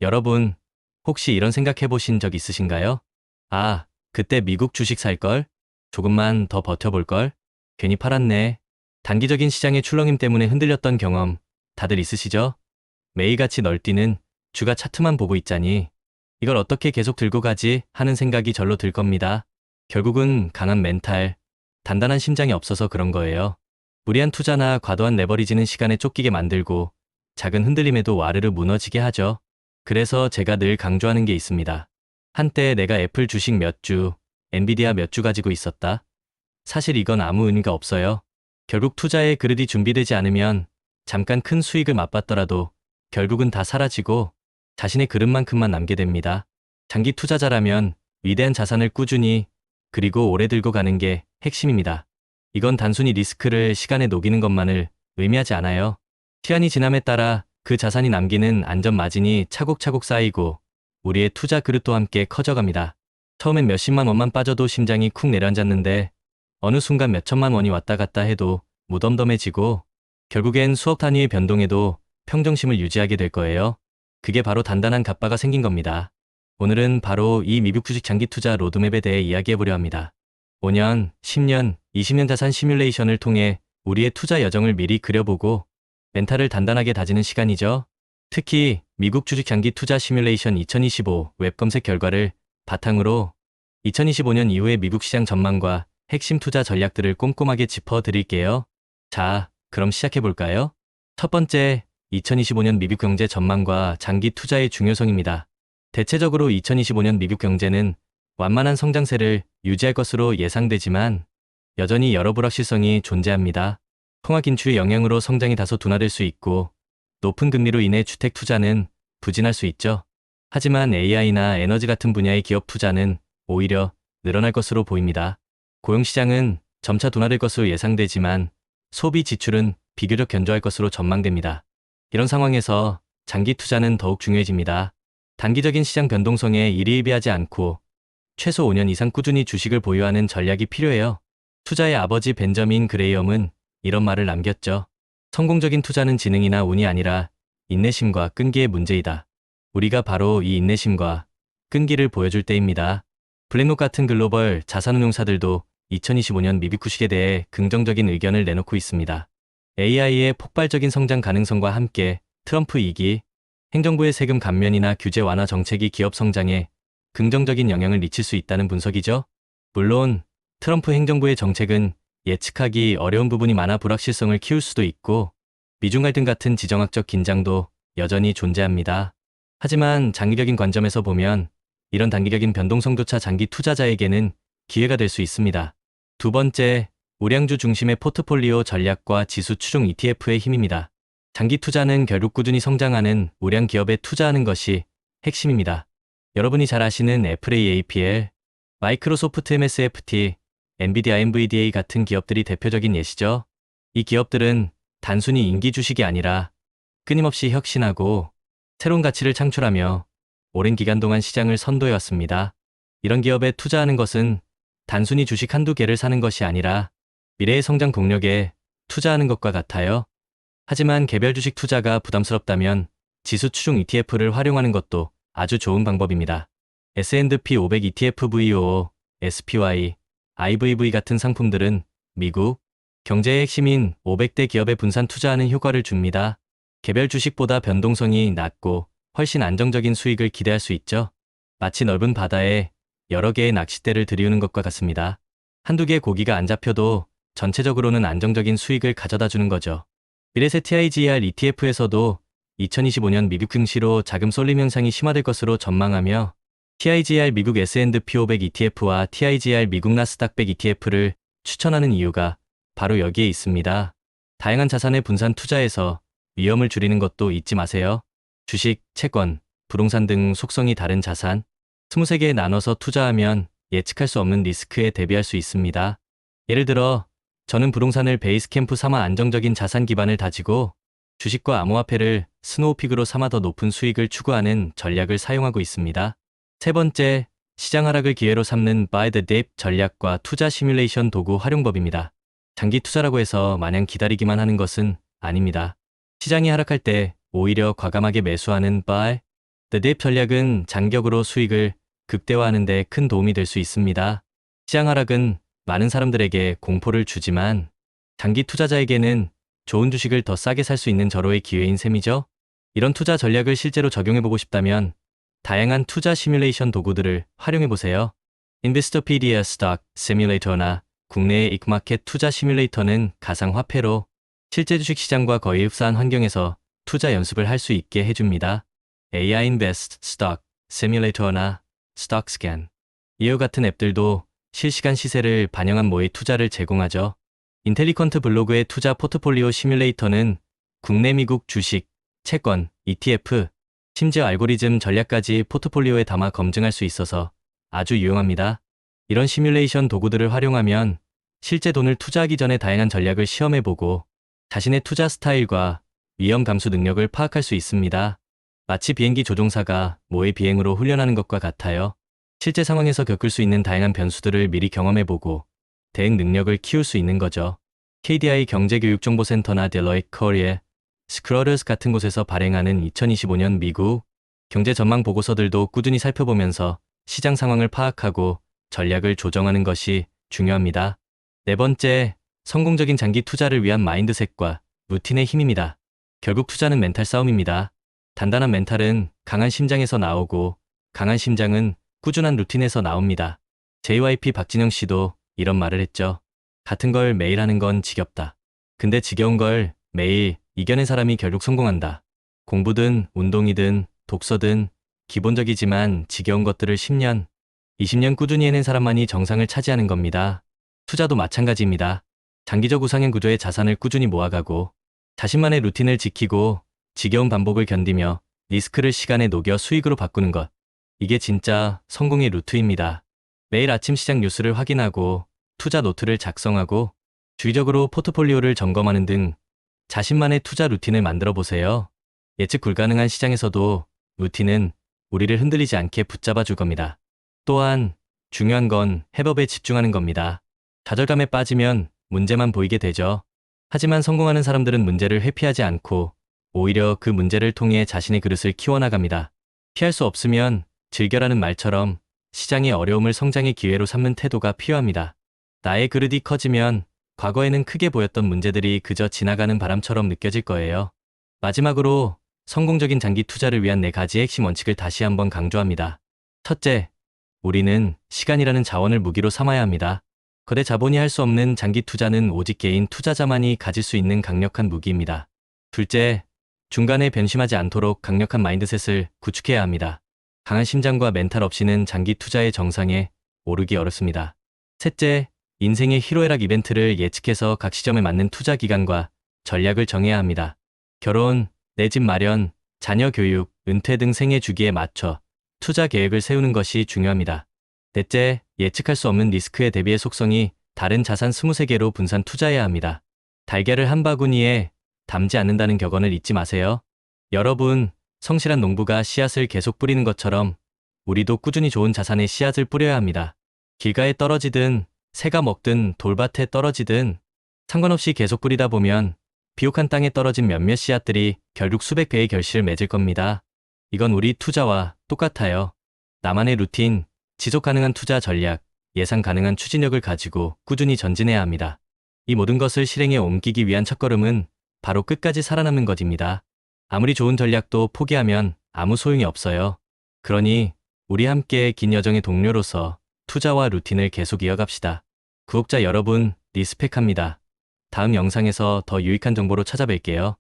여러분, 혹시 이런 생각해 보신 적 있으신가요? 아, 그때 미국 주식 살걸? 조금만 더 버텨볼걸? 괜히 팔았네. 단기적인 시장의 출렁임 때문에 흔들렸던 경험 다들 있으시죠? 매일같이 널뛰는 주가 차트만 보고 있자니 이걸 어떻게 계속 들고 가지 하는 생각이 절로 들 겁니다. 결국은 강한 멘탈, 단단한 심장이 없어서 그런 거예요. 무리한 투자나 과도한 레버리지는 시간에 쫓기게 만들고 작은 흔들림에도 와르르 무너지게 하죠. 그래서 제가 늘 강조하는 게 있습니다. 한때 내가 애플 주식 몇 주, 엔비디아 몇 주 가지고 있었다. 사실 이건 아무 의미가 없어요. 결국 투자에 그릇이 준비되지 않으면 잠깐 큰 수익을 맛봤더라도 결국은 다 사라지고 자신의 그릇만큼만 남게 됩니다. 장기 투자자라면 위대한 자산을 꾸준히 그리고 오래 들고 가는 게 핵심입니다. 이건 단순히 리스크를 시간에 녹이는 것만을 의미하지 않아요. 시간이 지남에 따라 그 자산이 남기는 안전 마진이 차곡차곡 쌓이고 우리의 투자 그릇도 함께 커져갑니다. 처음엔 몇십만 원만 빠져도 심장이 쿵 내려앉았는데 어느 순간 몇천만 원이 왔다 갔다 해도 무덤덤해지고 결국엔 수억 단위의 변동에도 평정심을 유지하게 될 거예요. 그게 바로 단단한 갑바가 생긴 겁니다. 오늘은 바로 이 미국 주식 장기 투자 로드맵에 대해 이야기해보려 합니다. 5년, 10년, 20년 자산 시뮬레이션을 통해 우리의 투자 여정을 미리 그려보고 멘탈을 단단하게 다지는 시간이죠. 특히 미국 주식 장기 투자 시뮬레이션 2025 웹 검색 결과를 바탕으로 2025년 이후의 미국 시장 전망과 핵심 투자 전략들을 꼼꼼하게 짚어드릴게요. 자, 그럼 시작해볼까요? 첫 번째, 2025년 미국 경제 전망과 장기 투자의 중요성입니다. 대체적으로 2025년 미국 경제는 완만한 성장세를 유지할 것으로 예상되지만 여전히 여러 불확실성이 존재합니다. 통화 긴축의 영향으로 성장이 다소 둔화될 수 있고 높은 금리로 인해 주택 투자는 부진할 수 있죠. 하지만 AI나 에너지 같은 분야의 기업 투자는 오히려 늘어날 것으로 보입니다. 고용시장은 점차 둔화될 것으로 예상되지만 소비 지출은 비교적 견조할 것으로 전망됩니다. 이런 상황에서 장기 투자는 더욱 중요해집니다. 단기적인 시장 변동성에 일희일비하지 않고 최소 5년 이상 꾸준히 주식을 보유하는 전략이 필요해요. 투자의 아버지 벤저민 그레이엄은 이런 말을 남겼죠. 성공적인 투자는 지능이나 운이 아니라 인내심과 끈기의 문제이다. 우리가 바로 이 인내심과 끈기를 보여줄 때입니다. 블랙록 같은 글로벌 자산운용사들도 2025년 미국 주식에 대해 긍정적인 의견을 내놓고 있습니다. AI의 폭발적인 성장 가능성과 함께 트럼프 2기, 행정부의 세금 감면이나 규제 완화 정책이 기업 성장에 긍정적인 영향을 미칠 수 있다는 분석이죠. 물론 트럼프 행정부의 정책은 예측하기 어려운 부분이 많아 불확실성을 키울 수도 있고 미중 갈등 같은 지정학적 긴장도 여전히 존재합니다. 하지만 장기적인 관점에서 보면 이런 단기적인 변동성조차 장기 투자자에게는 기회가 될 수 있습니다. 두 번째, 우량주 중심의 포트폴리오 전략과 지수 추종 ETF의 힘입니다. 장기 투자는 결국 꾸준히 성장하는 우량 기업에 투자하는 것이 핵심입니다. 여러분이 잘 아시는 애플 AAPL, 마이크로소프트 MSFT, 엔비디아 NVDA 같은 기업들이 대표적인 예시죠. 이 기업들은 단순히 인기 주식이 아니라 끊임없이 혁신하고 새로운 가치를 창출하며 오랜 기간 동안 시장을 선도해왔습니다. 이런 기업에 투자하는 것은 단순히 주식 한두 개를 사는 것이 아니라 미래의 성장 동력에 투자하는 것과 같아요. 하지만 개별 주식 투자가 부담스럽다면 지수 추종 ETF를 활용하는 것도 아주 좋은 방법입니다. S&P 500 ETF VOO, SPY, IVV 같은 상품들은 미국 경제의 핵심인 500대 기업에 분산 투자하는 효과를 줍니다. 개별 주식보다 변동성이 낮고 훨씬 안정적인 수익을 기대할 수 있죠. 마치 넓은 바다에 여러 개의 낚싯대를 들이우는 것과 같습니다. 한두 개의 고기가 안 잡혀도 전체적으로는 안정적인 수익을 가져다 주는 거죠. 미래세 TIGR ETF에서도 2025년 미국 증시로 자금 쏠림 현상이 심화될 것으로 전망하며 TIGR 미국 S&P 500 ETF와 TIGR 미국 나스닥 100 ETF를 추천하는 이유가 바로 여기에 있습니다. 다양한 자산의 분산 투자에서 위험을 줄이는 것도 잊지 마세요. 주식, 채권, 부동산 등 속성이 다른 자산, 23개에 나눠서 투자하면 예측할 수 없는 리스크에 대비할 수 있습니다. 예를 들어 저는 부동산을 베이스 캠프 삼아 안정적인 자산 기반을 다지고 주식과 암호화폐를 스노우픽으로 삼아 더 높은 수익을 추구하는 전략을 사용하고 있습니다. 세 번째, 시장 하락을 기회로 삼는 Buy the Dip 전략과 투자 시뮬레이션 도구 활용법입니다. 장기 투자라고 해서 마냥 기다리기만 하는 것은 아닙니다. 시장이 하락할 때 오히려 과감하게 매수하는 Buy, The Dip 전략은 장기적으로 수익을 극대화하는 데 큰 도움이 될 수 있습니다. 시장 하락은 많은 사람들에게 공포를 주지만 장기 투자자에게는 좋은 주식을 더 싸게 살 수 있는 절호의 기회인 셈이죠. 이런 투자 전략을 실제로 적용해보고 싶다면 다양한 투자 시뮬레이션 도구들을 활용해보세요. 인베스터피디아 스톡 시뮬레이터나 국내의 익마켓 투자 시뮬레이터는 가상화폐로 실제 주식 시장과 거의 흡사한 환경에서 투자 연습을 할 수 있게 해줍니다. AI 인베스트 스톡 시뮬레이터나 스톡스캔 이와 같은 앱들도 실시간 시세를 반영한 모의 투자를 제공하죠. 인텔리컨트 블로그의 투자 포트폴리오 시뮬레이터는 국내 미국 주식, 채권, ETF, 심지어 알고리즘 전략까지 포트폴리오에 담아 검증할 수 있어서 아주 유용합니다. 이런 시뮬레이션 도구들을 활용하면 실제 돈을 투자하기 전에 다양한 전략을 시험해보고 자신의 투자 스타일과 위험 감수 능력을 파악할 수 있습니다. 마치 비행기 조종사가 모의 비행으로 훈련하는 것과 같아요. 실제 상황에서 겪을 수 있는 다양한 변수들을 미리 경험해보고 대응 능력을 키울 수 있는 거죠. KDI 경제교육정보센터나 델러이트 커리어, 스크러러스 같은 곳에서 발행하는 2025년 미국 경제 전망 보고서들도 꾸준히 살펴보면서 시장 상황을 파악하고 전략을 조정하는 것이 중요합니다. 네 번째, 성공적인 장기 투자를 위한 마인드셋과 루틴의 힘입니다. 결국 투자는 멘탈 싸움입니다. 단단한 멘탈은 강한 심장에서 나오고 강한 심장은 꾸준한 루틴에서 나옵니다. JYP 박진영 씨도 이런 말을 했죠. 같은 걸 매일 하는 건 지겹다. 근데 지겨운 걸 매일 이겨낸 사람이 결국 성공한다. 공부든 운동이든 독서든 기본적이지만 지겨운 것들을 10년, 20년 꾸준히 해낸 사람만이 정상을 차지하는 겁니다. 투자도 마찬가지입니다. 장기적 우상향 구조의 자산을 꾸준히 모아가고 자신만의 루틴을 지키고 지겨운 반복을 견디며 리스크를 시간에 녹여 수익으로 바꾸는 것. 이게 진짜 성공의 루트입니다. 매일 아침 시장 뉴스를 확인하고 투자 노트를 작성하고 주기적으로 포트폴리오를 점검하는 등 자신만의 투자 루틴을 만들어 보세요. 예측 불가능한 시장에서도 루틴은 우리를 흔들리지 않게 붙잡아 줄 겁니다. 또한 중요한 건 해법에 집중하는 겁니다. 좌절감에 빠지면 문제만 보이게 되죠. 하지만 성공하는 사람들은 문제를 회피하지 않고 오히려 그 문제를 통해 자신의 그릇을 키워나갑니다. 피할 수 없으면 즐겨라는 말처럼 시장의 어려움을 성장의 기회로 삼는 태도가 필요합니다. 나의 그릇이 커지면 과거에는 크게 보였던 문제들이 그저 지나가는 바람처럼 느껴질 거예요. 마지막으로 성공적인 장기 투자를 위한 4가지 핵심 원칙을 다시 한번 강조합니다. 첫째, 우리는 시간이라는 자원을 무기로 삼아야 합니다. 거대 자본이 할 수 없는 장기 투자는 오직 개인 투자자만이 가질 수 있는 강력한 무기입니다. 둘째, 중간에 변심하지 않도록 강력한 마인드셋을 구축해야 합니다. 강한 심장과 멘탈 없이는 장기 투자의 정상에 오르기 어렵습니다. 셋째, 인생의 희로애락 이벤트를 예측해서 각 시점에 맞는 투자 기간과 전략을 정해야 합니다. 결혼, 내 집 마련, 자녀 교육, 은퇴 등 생애 주기에 맞춰 투자 계획을 세우는 것이 중요합니다. 넷째, 예측할 수 없는 리스크에 대비해 속성이 다른 자산 23개로 분산 투자해야 합니다. 달걀을 한 바구니에 담지 않는다는 격언을 잊지 마세요. 여러분, 성실한 농부가 씨앗을 계속 뿌리는 것처럼 우리도 꾸준히 좋은 자산의 씨앗을 뿌려야 합니다. 길가에 떨어지든 새가 먹든 돌밭에 떨어지든 상관없이 계속 뿌리다 보면 비옥한 땅에 떨어진 몇몇 씨앗들이 결국 수백 배의 결실을 맺을 겁니다. 이건 우리 투자와 똑같아요. 나만의 루틴, 지속 가능한 투자 전략, 예상 가능한 추진력을 가지고 꾸준히 전진해야 합니다. 이 모든 것을 실행에 옮기기 위한 첫걸음은 바로 끝까지 살아남는 것입니다. 아무리 좋은 전략도 포기하면 아무 소용이 없어요. 그러니 우리 함께 긴 여정의 동료로서 투자와 루틴을 계속 이어갑시다. 구독자 여러분, 리스펙합니다. 다음 영상에서 더 유익한 정보로 찾아뵐게요.